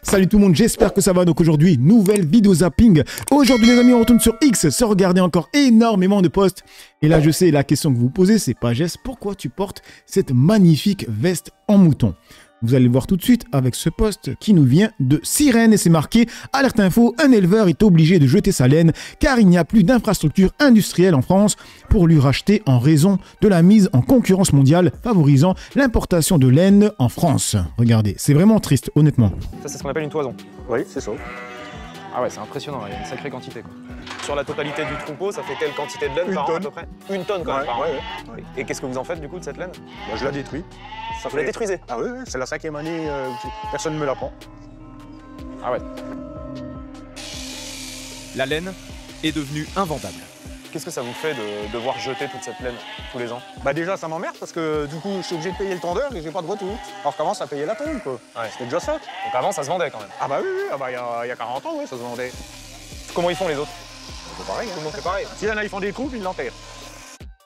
Salut tout le monde, j'espère que ça va. Donc aujourd'hui, nouvelle vidéo zapping. Aujourd'hui les amis, on retourne sur X, sans regarder encore énormément de posts. Et là je sais, la question que vous vous posez, c'est pas Jess, pourquoi tu portes cette magnifique veste en mouton? Vous allez le voir tout de suite avec ce post qui nous vient de Sirène et c'est marqué « Alerte info, un éleveur est obligé de jeter sa laine car il n'y a plus d'infrastructure industrielle en France pour lui racheter en raison de la mise en concurrence mondiale favorisant l'importation de laine en France. » Regardez, c'est vraiment triste, honnêtement. Ça, c'est ce qu'on appelle une toison. Oui, c'est ça. Ah ouais, c'est impressionnant, il y a une sacrée quantité, quoi. Sur la totalité du troupeau, ça fait quelle quantité de laine par an à peu près? Une tonne quand même par an. Ouais. Et qu'est-ce que vous en faites du coup de cette laine? Bah, je la détruis. Ça Vous la détruisez? Ah oui, c'est la 5e année, personne ne me la prend. Ah ouais. La laine est devenue invendable. Qu'est-ce que ça vous fait de devoir jeter toute cette laine tous les ans? Bah déjà, ça m'emmerde parce que du coup, je suis obligé de payer le tondeur et j'ai pas de retour. Alors je commence à payer la tonne, quoi. Ouais. C'était déjà ça. Donc avant, ça se vendait quand même. Ah bah oui, ah bah, il y a 40 ans, oui, ça se vendait. Comment ils font les autres? C'est pareil, Tout le monde fait pareil. S'il y en a, ils font des trous, puis ils l'enterrent.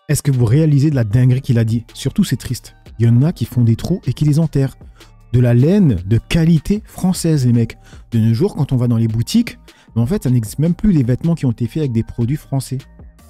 Est-ce que vous réalisez de la dinguerie qu'il a dit? Surtout c'est triste. Il y en a qui font des trous et qui les enterrent. De la laine de qualité française les mecs. De nos jours, quand on va dans les boutiques, en fait ça n'existe même plus les vêtements qui ont été faits avec des produits français.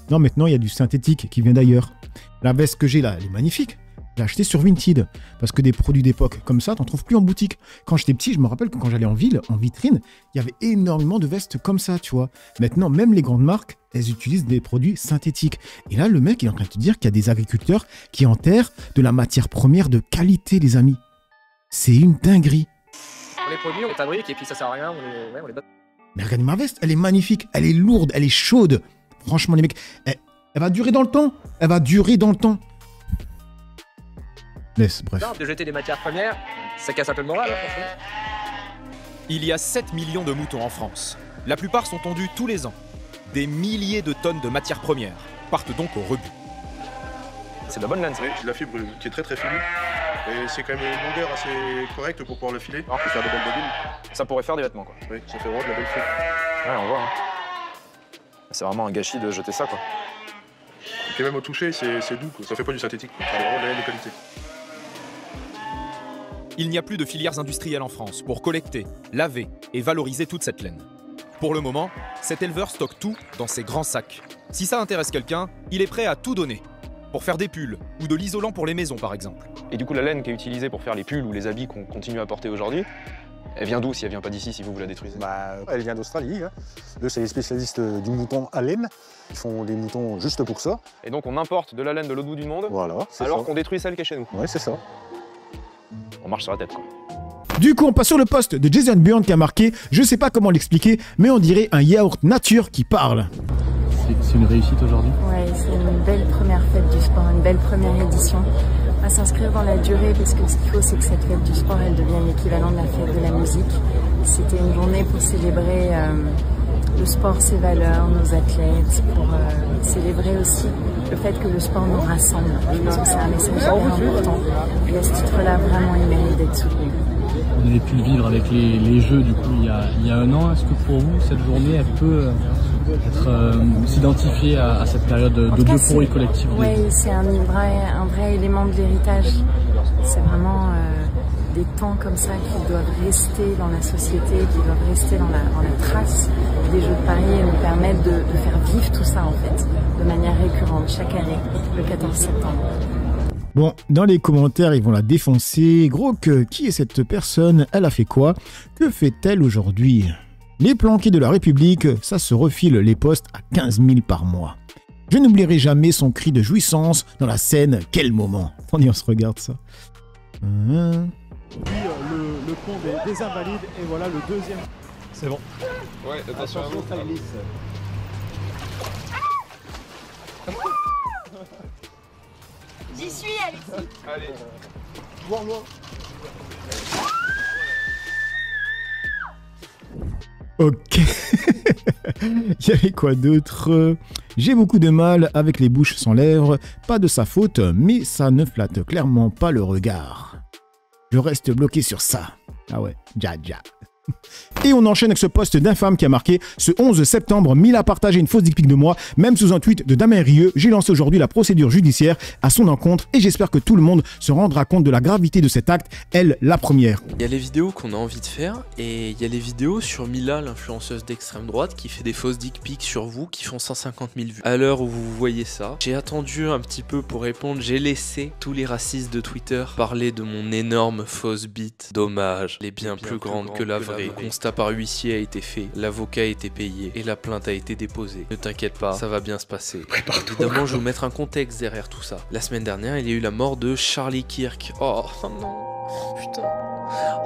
Non, maintenant, il y a du synthétique qui vient d'ailleurs. La veste que j'ai là, elle est magnifique. Je l'ai achetée sur Vinted. Parce que des produits d'époque comme ça, t'en trouves plus en boutique. Quand j'étais petit, je me rappelle que quand j'allais en ville, en vitrine, il y avait énormément de vestes comme ça, tu vois. Maintenant, même les grandes marques, elles utilisent des produits synthétiques. Et là, le mec, il est en train de te dire qu'il y a des agriculteurs qui enterrent de la matière première de qualité, les amis. C'est une dinguerie. On les produit, on les fabrique et puis ça sert à rien, on les donne. Mais regardez ma veste, elle est magnifique, elle est lourde, elle est chaude. Franchement, les mecs, elle va durer dans le temps. Elle va durer dans le temps. Laisse, bref. De jeter des matières premières, ça casse un peu le moral, franchement. Il y a 7 millions de moutons en France. La plupart sont tondus tous les ans. Des milliers de tonnes de matières premières partent donc au rebut. C'est de la bonne laine, ça. Oui, j'ai de la fibre qui est très très fine. Et c'est quand même une longueur assez correcte pour pouvoir le filer. On peut faire de belles bobines. Ça pourrait faire des vêtements, quoi. Oui, ça fait vraiment de la belle fibre. Ouais, on voit. Hein. C'est vraiment un gâchis de jeter ça, quoi. Et puis même au toucher, c'est doux, quoi. Ça fait pas du synthétique. C'est vraiment de la laine de qualité. Il n'y a plus de filières industrielles en France pour collecter, laver et valoriser toute cette laine. Pour le moment, cet éleveur stocke tout dans ses grands sacs. Si ça intéresse quelqu'un, il est prêt à tout donner. Pour faire des pulls ou de l'isolant pour les maisons, par exemple. Et du coup, la laine qui est utilisée pour faire les pulls ou les habits qu'on continue à porter aujourd'hui, elle vient d'où si elle vient pas d'ici, si vous la détruisez? Bah, elle vient d'Australie. Hein. Eux, c'est les spécialistes du mouton à laine. Ils font des moutons juste pour ça. Et donc on importe de la laine de l'autre bout du monde, Voilà, c'est alors ça. qu'on détruit celle qui est chez nous. Ouais, c'est ça. On marche sur la tête, quoi. Du coup, on passe sur le post de Jason Byrne qui a marqué, je sais pas comment l'expliquer, mais on dirait un yaourt nature qui parle. C'est une réussite aujourd'hui? Ouais, c'est une belle première fête du sport, une belle première édition. On va s'inscrire dans la durée parce que ce qu'il faut, c'est que cette fête du sport, elle devienne l'équivalent de la fête de la musique. C'était une journée pour célébrer le sport, ses valeurs, nos athlètes, pour célébrer aussi le fait que le sport nous rassemble. Je pense que c'est un message très important. Et à ce titre-là, vraiment, il mérite d'être soutenu. On avait pu le vivre avec les Jeux du coup il y a un an. Est-ce que pour vous cette journée elle peut s'identifier à cette période de euphorie collective? Oui, c'est un vrai élément de l'héritage. C'est vraiment des temps comme ça qui doivent rester dans la société, qui doivent rester dans la trace des Jeux de Paris et nous permettre de faire vivre tout ça en fait, de manière récurrente chaque année, le 14 septembre. Bon, dans les commentaires, ils vont la défoncer. Gros que, qui est cette personne? Elle a fait quoi? Que fait-elle aujourd'hui? Les planqués de la République, ça se refile les postes à 15 000 par mois. Je n'oublierai jamais son cri de jouissance dans la scène. Quel moment! Attendez, on se regarde ça. Le pont des Invalides et voilà le deuxième. C'est bon. Ouais, attention à vous. Ça glisse. J'y suis, Alexis. Allez. Loin. Ok. Il y avait quoi d'autre? J'ai beaucoup de mal avec les bouches sans lèvres. Pas de sa faute, mais ça ne flatte clairement pas le regard. Je reste bloqué sur ça. Ah ouais, dja. Et on enchaîne avec ce post d'infâme qui a marqué « Ce 11 septembre, Mila a partagé une fausse dick pic de moi, même sous un tweet de Damien Rieu. J'ai lancé aujourd'hui la procédure judiciaire à son encontre et j'espère que tout le monde se rendra compte de la gravité de cet acte, elle la première. » Il y a les vidéos qu'on a envie de faire et il y a les vidéos sur Mila, l'influenceuse d'extrême droite, qui fait des fausses dick pics sur vous qui font 150 000 vues. À l'heure où vous voyez ça, j'ai attendu un petit peu pour répondre, j'ai laissé tous les racistes de Twitter parler de mon énorme fausse bite. Dommage, elle est bien plus grande que la vraie. Le constat par huissier a été fait, l'avocat a été payé et la plainte a été déposée. Ne t'inquiète pas, ça va bien se passer. Évidemment, je vais vous mettre un contexte derrière tout ça. La semaine dernière, il y a eu la mort de Charlie Kirk. Oh non, putain.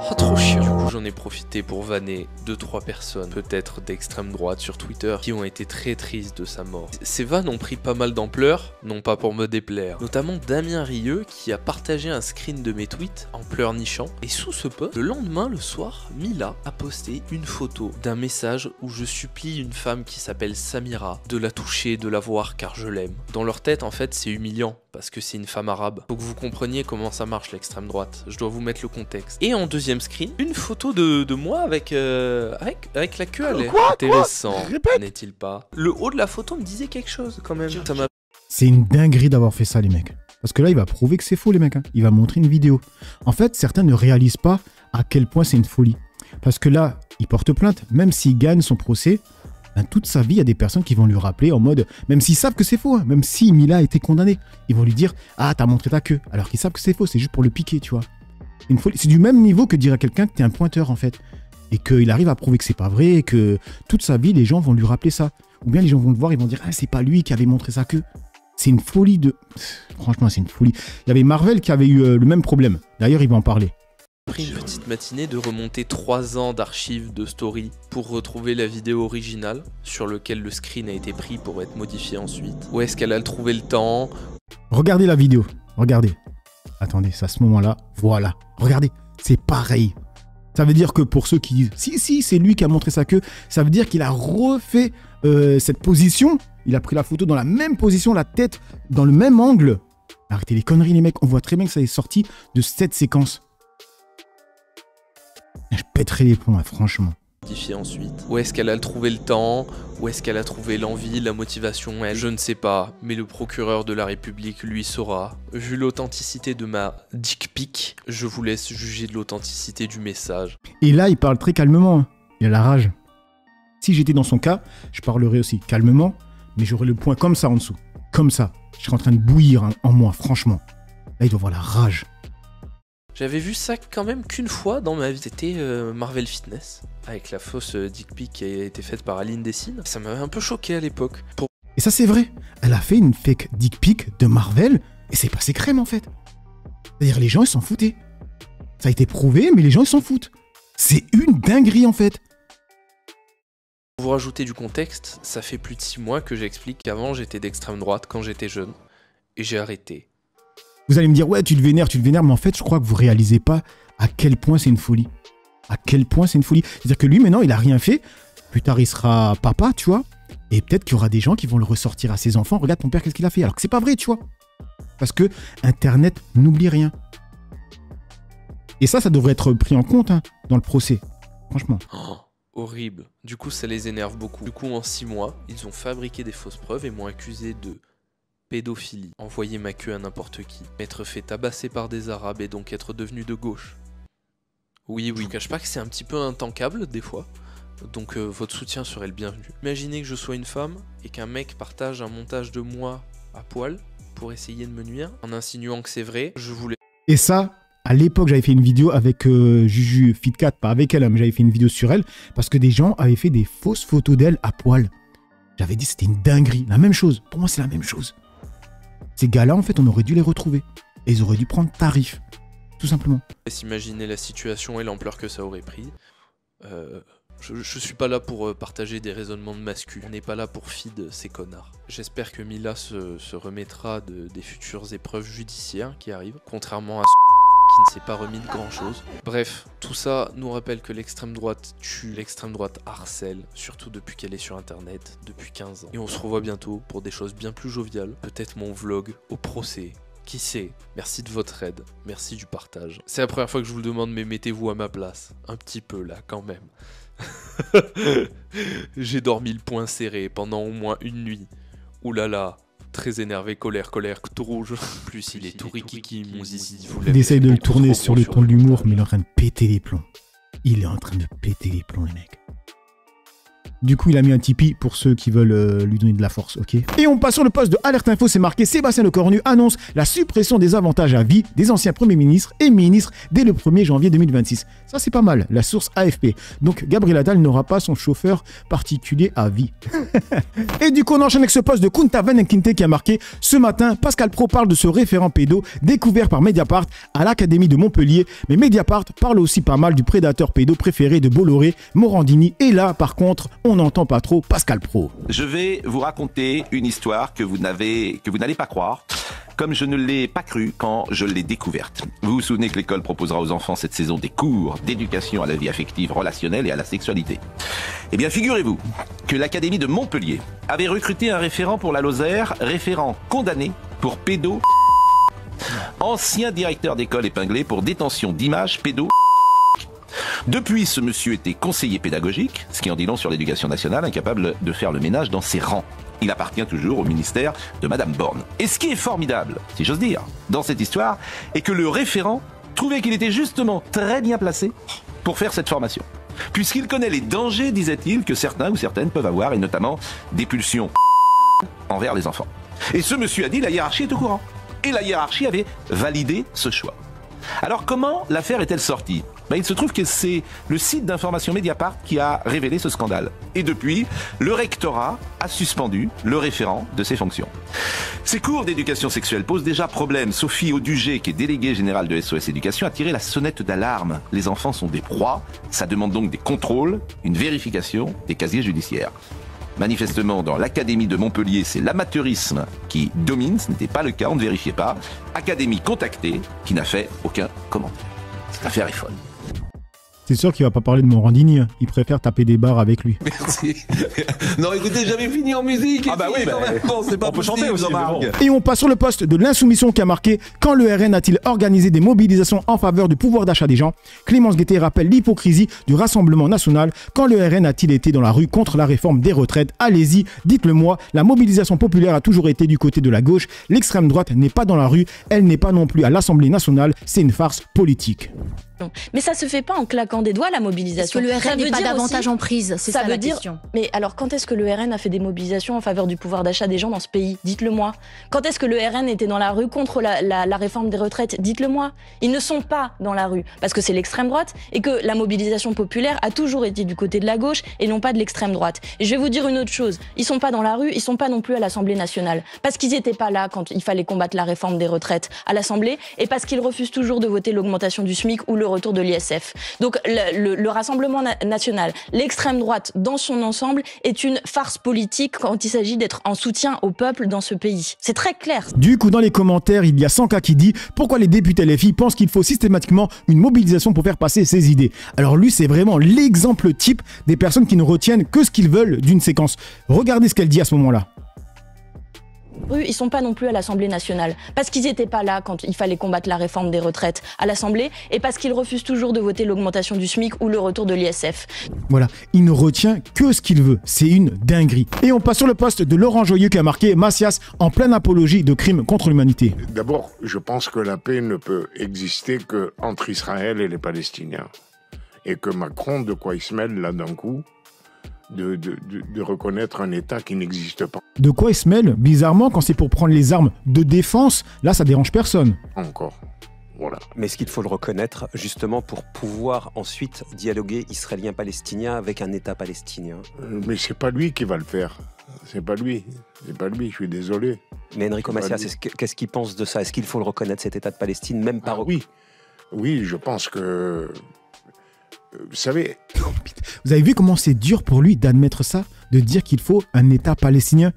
Oh, trop chiant. Du coup, j'en ai profité pour vanner 2-3 personnes, peut-être d'extrême droite sur Twitter, qui ont été très tristes de sa mort. Ces vannes ont pris pas mal d'ampleur, non pas pour me déplaire. Notamment Damien Rieu, qui a partagé un screen de mes tweets en pleurnichant. Et sous ce post, le lendemain, le soir, Mila a posté une photo d'un message où je supplie une femme qui s'appelle Samira de la toucher, de la voir car je l'aime. Dans leur tête, en fait, c'est humiliant parce que c'est une femme arabe. Faut que vous compreniez comment ça marche l'extrême droite. Je dois vous mettre le contexte. Et en deuxième screen, une photo de moi avec la queue à l'air. Intéressant, n'est-il pas? Le haut de la photo me disait quelque chose quand même. C'est une dinguerie d'avoir fait ça, les mecs. Parce que là, il va prouver que c'est faux, les mecs. Hein. Il va montrer une vidéo. En fait, certains ne réalisent pas à quel point c'est une folie. Parce que là, il porte plainte. Même s'il gagne son procès, ben, toute sa vie, il y a des personnes qui vont lui rappeler en mode... Même s'ils savent que c'est faux, hein, même si Mila a été condamnée, ils vont lui dire « Ah, t'as montré ta queue ». Alors qu'ils savent que c'est faux, c'est juste pour le piquer, tu vois. Une folie. C'est du même niveau que dire à quelqu'un que t'es un pointeur, en fait. Et qu'il arrive à prouver que c'est pas vrai, et que toute sa vie, les gens vont lui rappeler ça. Ou bien les gens vont le voir, ils vont dire « Ah, c'est pas lui qui avait montré sa queue ». C'est une folie de... Franchement, c'est une folie. Il y avait Marvel qui avait eu le même problème. D'ailleurs, il va en parler. Pris une petite matinée de remonter 3 ans d'archives de story pour retrouver la vidéo originale sur lequel le screen a été pris pour être modifié ensuite. Où est-ce qu'elle a trouvé le temps? Regardez la vidéo, regardez. Attendez, c'est à ce moment-là, voilà. Regardez, c'est pareil. Ça veut dire que pour ceux qui disent « Si, c'est lui qui a montré sa queue », ça veut dire qu'il a refait cette position. Il a pris la photo dans la même position, la tête dans le même angle. Arrêtez les conneries, les mecs. On voit très bien que ça est sorti de cette séquence. Je pèterai les plombs, hein, franchement. Ensuite. Où est-ce qu'elle a trouvé le temps? Où est-ce qu'elle a trouvé l'envie, la motivation? Elle, je ne sais pas, mais le procureur de la République lui saura. Vu l'authenticité de ma dick pic, je vous laisse juger de l'authenticité du message. Et là, il parle très calmement. Hein. Il a la rage. Si j'étais dans son cas, je parlerais aussi calmement, mais j'aurais le poing comme ça en dessous. Comme ça. Je serais en train de bouillir hein, en moi, franchement. Là, il doit avoir la rage. J'avais vu ça quand même qu'une fois dans ma vie. C'était Marvel Fitness, avec la fausse dick pic qui a été faite par Aline Dessine. Ça m'avait un peu choqué à l'époque. Et ça, c'est vrai. Elle a fait une fake dick pic de Marvel, et c'est passé crème, en fait. C'est-à-dire, les gens, ils s'en foutaient. Ça a été prouvé, mais les gens, ils s'en foutent. C'est une dinguerie, en fait. Pour vous rajouter du contexte, ça fait plus de 6 mois que j'explique qu'avant, j'étais d'extrême droite quand j'étais jeune, et j'ai arrêté. Vous allez me dire, ouais, tu te vénères, mais en fait, je crois que vous réalisez pas à quel point c'est une folie. À quel point c'est une folie. C'est-à-dire que lui, maintenant, il a rien fait. Plus tard, il sera papa, tu vois. Et peut-être qu'il y aura des gens qui vont le ressortir à ses enfants. Regarde ton père, qu'est-ce qu'il a fait? Alors que c'est pas vrai, tu vois. Parce que Internet n'oublie rien. Et ça devrait être pris en compte hein, dans le procès. Franchement. Oh, horrible. Du coup, ça les énerve beaucoup. Du coup, en 6 mois, ils ont fabriqué des fausses preuves et m'ont accusé de... pédophilie, envoyer ma queue à n'importe qui, m'être fait tabasser par des arabes et donc être devenu de gauche. Oui, je vous cache pas que c'est un petit peu intankable des fois, donc votre soutien serait le bienvenu. Imaginez que je sois une femme et qu'un mec partage un montage de moi à poil pour essayer de me nuire, en insinuant que c'est vrai, je voulais... Et ça, à l'époque, j'avais fait une vidéo avec Juju Fitcat, pas avec elle, mais j'avais fait une vidéo sur elle, parce que des gens avaient fait des fausses photos d'elle à poil. J'avais dit c'était une dinguerie, la même chose, pour moi c'est la même chose. Ces gars-là, en fait, on aurait dû les retrouver. Et ils auraient dû prendre tarif. Tout simplement. S'imaginer la situation et l'ampleur que ça aurait pris. Je suis pas là pour partager des raisonnements de mascu. On n'est pas là pour feed ces connards. J'espère que Mila se remettra des futures épreuves judiciaires qui arrivent. Contrairement à ce qui ne s'est pas remis de grand chose. Bref, tout ça nous rappelle que l'extrême droite tue, l'extrême droite harcèle, surtout depuis qu'elle est sur internet, depuis 15 ans. Et on se revoit bientôt pour des choses bien plus joviales, peut-être mon vlog au procès Qui c'est? Merci de votre aide, merci du partage. C'est la première fois que je vous le demande, mais mettez-vous à ma place. Un petit peu là, quand même. J'ai dormi le poing serré pendant au moins une nuit. Ouh là là, très énervé, colère, tout rouge. Plus il est tout rikiki, mon zizi. Il essaye de le tourner sur le ton de l'humour, mais il est en train de péter les plombs. Il est en train de péter les plombs, les mecs. Du coup, il a mis un Tipeee pour ceux qui veulent lui donner de la force, ok? Et on passe sur le poste de Alerte Info, c'est marqué Sébastien Lecornu annonce la suppression des avantages à vie des anciens premiers ministres et ministres dès le 1er janvier 2026. Ça, c'est pas mal, la source AFP. Donc, Gabriel Attal n'aura pas son chauffeur particulier à vie. Et du coup, on enchaîne avec ce poste de Kunta Venkinte qui a marqué ce matin, Pascal Praud parle de ce référent pédo découvert par Mediapart à l'Académie de Montpellier. Mais Mediapart parle aussi pas mal du prédateur pédo préféré de Bolloré, Morandini. Et là, par contre, on n'entend pas trop Pascal Praud. Je vais vous raconter une histoire que vous n'allez pas croire, comme je ne l'ai pas cru quand je l'ai découverte. Vous vous souvenez que l'école proposera aux enfants cette saison des cours d'éducation à la vie affective, relationnelle et à la sexualité. Eh bien, figurez-vous que l'Académie de Montpellier avait recruté un référent pour la Lozère, référent condamné pour pédo, ancien directeur d'école épinglé pour détention d'images pédo. Depuis, ce monsieur était conseiller pédagogique, ce qui en dit long sur l'éducation nationale, incapable de faire le ménage dans ses rangs. Il appartient toujours au ministère de Madame Borne. Et ce qui est formidable, si j'ose dire, dans cette histoire, est que le référent trouvait qu'il était justement très bien placé pour faire cette formation. Puisqu'il connaît les dangers, disait-il, que certains ou certaines peuvent avoir, et notamment des pulsions envers les enfants. Et ce monsieur a dit, la hiérarchie est au courant. Et la hiérarchie avait validé ce choix. Alors comment l'affaire est-elle sortie? Il se trouve que c'est le site d'information Mediapart qui a révélé ce scandale. Et depuis, le rectorat a suspendu le référent de ses fonctions. Ces cours d'éducation sexuelle posent déjà problème. Sophie Audugé, qui est déléguée générale de SOS Éducation, a tiré la sonnette d'alarme. Les enfants sont des proies, ça demande donc des contrôles, une vérification des casiers judiciaires. Manifestement, dans l'Académie de Montpellier, c'est l'amateurisme qui domine, ce n'était pas le cas, on ne vérifiait pas. Académie contactée, qui n'a fait aucun commentaire. Cette affaire est folle. C'est sûr qu'il va pas parler de Morandini, hein. Il préfère taper des barres avec lui. Merci. Non, écoutez, j'avais fini en musique. Ah bah oui, c'est pas on peut chanter aussi. Et on passe sur le poste de l'insoumission qui a marqué « Quand le RN a-t-il organisé des mobilisations en faveur du pouvoir d'achat des gens ?» Clémence Guettet rappelle l'hypocrisie du Rassemblement national. Quand le RN a-t-il été dans la rue contre la réforme des retraites? Allez-y, dites-le moi. La mobilisation populaire a toujours été du côté de la gauche. L'extrême droite n'est pas dans la rue. Elle n'est pas non plus à l'Assemblée nationale. C'est une farce politique. Mais ça se fait pas en claquant des doigts, la mobilisation. Est-ce que le RN n'est pas davantage en prise? C'est ça la question. Mais alors, quand est-ce que le RN a fait des mobilisations en faveur du pouvoir d'achat des gens dans ce pays? Dites-le moi. Quand est-ce que le RN était dans la rue contre la réforme des retraites? Dites-le moi. Ils ne sont pas dans la rue parce que c'est l'extrême droite et que la mobilisation populaire a toujours été du côté de la gauche et non pas de l'extrême droite. Et je vais vous dire une autre chose. Ils sont pas dans la rue, ils sont pas non plus à l'Assemblée nationale. Parce qu'ils n'étaient pas là quand il fallait combattre la réforme des retraites à l'Assemblée et parce qu'ils refusent toujours de voter l'augmentation du SMIC ou le retour de l'ISF. Donc le Rassemblement national, l'extrême droite dans son ensemble est une farce politique quand il s'agit d'être en soutien au peuple dans ce pays. C'est très clair. Du coup, dans les commentaires, il y a Sanka qui dit pourquoi les députés LFI pensent qu'il faut systématiquement une mobilisation pour faire passer ses idées. Alors lui, c'est vraiment l'exemple type des personnes qui ne retiennent que ce qu'ils veulent d'une séquence. Regardez ce qu'elle dit à ce moment-là. Ils sont pas non plus à l'Assemblée nationale parce qu'ils n'étaient pas là quand il fallait combattre la réforme des retraites à l'Assemblée et parce qu'ils refusent toujours de voter l'augmentation du SMIC ou le retour de l'ISF. Voilà, il ne retient que ce qu'il veut. C'est une dinguerie. Et on passe sur le poste de Laurent Joyeux qui a marqué Macias en pleine apologie de crimes contre l'humanité. D'abord, je pense que la paix ne peut exister qu'entre Israël et les Palestiniens. Et que Macron, de quoi il se mêle là d'un coup de reconnaître un État qui n'existe pas. De quoi il se mêle? Bizarrement, quand c'est pour prendre les armes de défense, là ça dérange personne. Encore. Voilà. Mais est-ce qu'il faut le reconnaître justement pour pouvoir ensuite dialoguer israélien-palestinien avec un État palestinien? Mais c'est pas lui qui va le faire. C'est pas lui. C'est pas lui, je suis désolé. Mais Enrico Macias, qu'est-ce qu'il pense de ça? Est-ce qu'il faut le reconnaître, cet État de Palestine, même par... Oui. Oui, je pense que... Vous savez... Vous avez vu comment c'est dur pour lui d'admettre ça? De dire qu'il faut un État palestinien?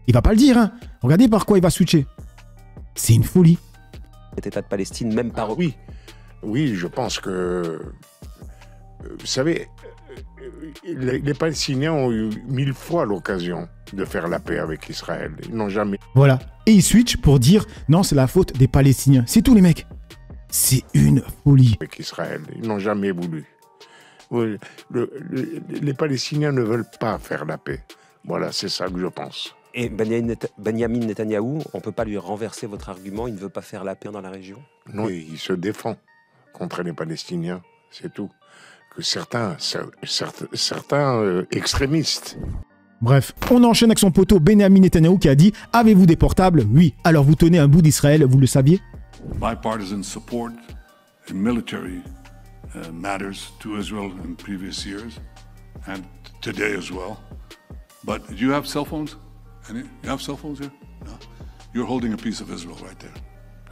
Il va pas le dire, hein. Regardez par quoi il va switcher. C'est une folie. Cet État de Palestine, même par... Oui. Oui, je pense que... Vous savez, les Palestiniens ont eu 1000 fois l'occasion de faire la paix avec Israël. Ils n'ont jamais... Voilà. Et ils switchent pour dire non, c'est la faute des Palestiniens. C'est tout les mecs. C'est une folie. Avec Israël, ils n'ont jamais voulu. Les Palestiniens ne veulent pas faire la paix. Voilà, c'est ça que je pense. Et Benyamin Netanyahou, on ne peut pas lui renverser votre argument, il ne veut pas faire la paix dans la région? Non, il se défend contre les Palestiniens, c'est tout. Que certains extrémistes. Bref, on enchaîne avec son poteau Benyamin Netanyahou qui a dit « Avez-vous des portables? Oui. Alors vous tenez un bout d'Israël, vous le saviez ?» Bipartisan support in military matters to Israel in previous years and today as well. But do you have cell phones? You have cell phones here? No. You're holding a piece of Israel right there.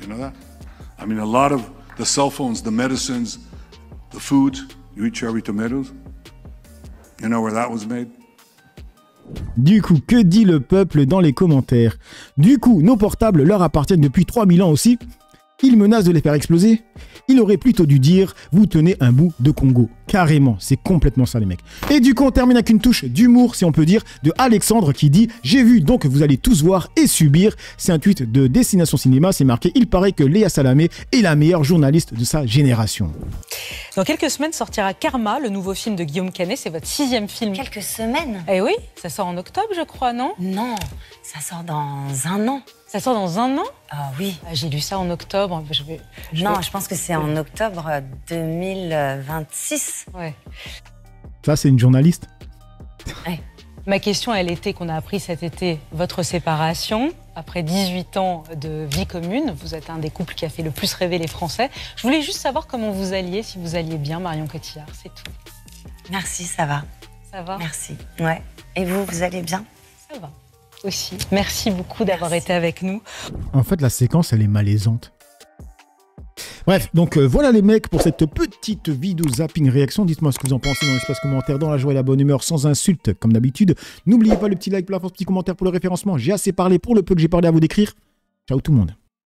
You know that? I mean, a lot of the cell phones, the medicines, the food, you eat cherry tomatoes. You know where that was made? Du coup, que dit le peuple dans les commentaires? Du coup, nos portables leur appartiennent depuis 3000 ans aussi. Ils menacent de les faire exploser. Il aurait plutôt dû dire « Vous tenez un bout de Congo ». Carrément, c'est complètement ça les mecs. Et du coup, on termine avec une touche d'humour, si on peut dire, de Alexandre qui dit « J'ai vu, donc vous allez tous voir et subir ». C'est un tweet de Destination Cinéma, c'est marqué « Il paraît que Léa Salamé est la meilleure journaliste de sa génération ». Dans quelques semaines sortira Karma, le nouveau film de Guillaume Canet. C'est votre 6e film. Quelques semaines? Eh oui, ça sort en octobre, je crois, non? Non, ça sort dans un an. Ça sort dans un an? Ah oui. J'ai lu ça en octobre. Je pense que c'est en octobre 2026. Ouais. Ça, c'est une journaliste. Ouais. Ma question, elle était qu'on a appris cet été votre séparation. Après 18 ans de vie commune, vous êtes un des couples qui a fait le plus rêver les Français. Je voulais juste savoir comment vous alliez, si vous alliez bien, Marion Cotillard, c'est tout. Merci, ça va. Ça va? Merci. Ouais. Et vous allez bien? Ça va. Aussi. Merci beaucoup d'avoir été avec nous. En fait, la séquence, elle est malaisante. Bref, donc voilà les mecs pour cette petite vidéo zapping réaction. Dites-moi ce que vous en pensez dans l'espace commentaire, dans la joie et la bonne humeur, sans insulte, comme d'habitude. N'oubliez pas le petit like, la force, petit commentaire pour le référencement. J'ai assez parlé pour le peu que j'ai parlé à vous décrire. Ciao tout le monde.